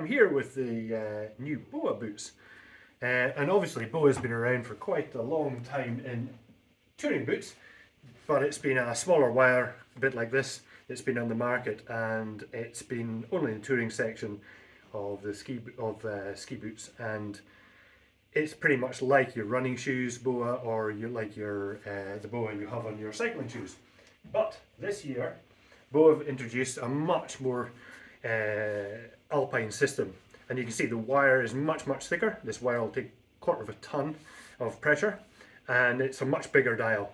I'm here with the new BOA boots, and obviously BOA's been around for quite a long time in touring boots, but it's been a smaller wire, a bit like this. It's been on the market, and it's been only in the touring section of the ski boots, and it's pretty much like your running shoes BOA, or like your the BOA you have on your cycling shoes. But this year, BOA have introduced a much more alpine system, and you can see the wire is much thicker. This wire will take a quarter of a ton of pressure, and it's a much bigger dial.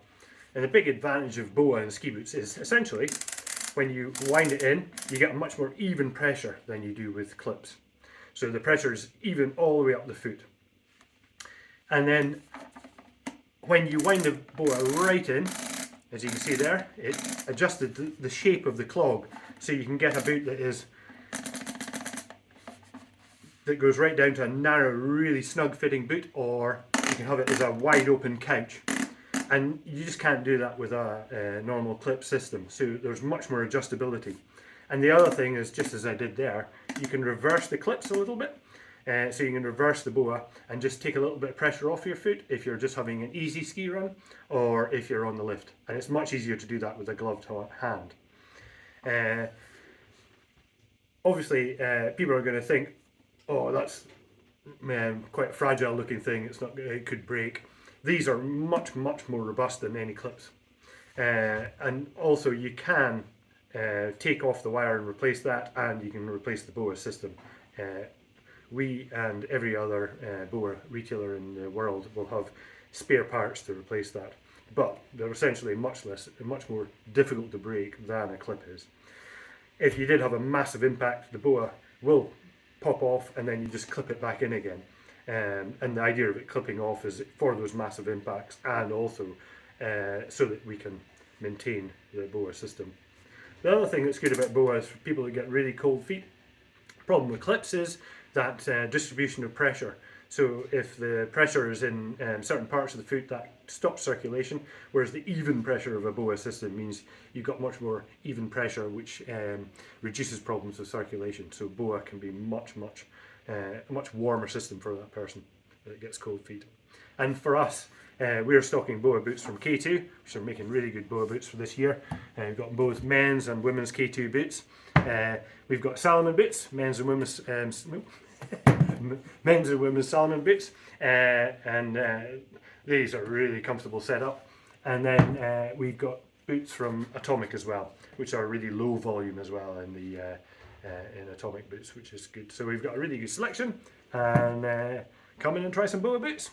And the big advantage of BOA and ski boots is essentially when you wind it in, you get a much more even pressure than you do with clips. So the pressure is even all the way up the foot. And then when you wind the BOA right in, as you can see there, it adjusted the shape of the clog, so you can get a boot that goes right down to a narrow, really snug fitting boot, or you can have it as a wide open couch. And you just can't do that with a normal clip system, so there's much more adjustability. And the other thing is, just as I did there, you can reverse the clips a little bit. So you can reverse the BOA and just take a little bit of pressure off your foot if you're just having an easy ski run, or if you're on the lift. And it's much easier to do that with a gloved hand. Obviously, people are going to think, oh, that's quite a fragile looking thing, it could break. These are much more robust than any clips. And also you can take off the wire and replace that, and you can replace the BOA system. We and every other BOA retailer in the world will have spare parts to replace that, but they're essentially much more difficult to break than a clip is. If you did have a massive impact, the BOA will pop off, and then you just clip it back in again. And the idea of it clipping off is for those massive impacts, and also so that we can maintain the BOA system. The other thing that's good about BOA is for people that get really cold feet. The problem with clips is that distribution of pressure. So if the pressure is in certain parts of the foot, that stops circulation, whereas the even pressure of a BOA system means you've got much more even pressure, which reduces problems with circulation. So BOA can be a much warmer system for that person that gets cold feet. And for us, we're stocking BOA boots from K2, which are making really good BOA boots for this year. We've got both men's and women's K2 boots. We've got Salomon boots, men's and women's Salomon boots, and these are really comfortable setup. And then we've got boots from Atomic as well, which are really low volume as well in the in Atomic boots, which is good. So we've got a really good selection, and come in and try some BOA boots.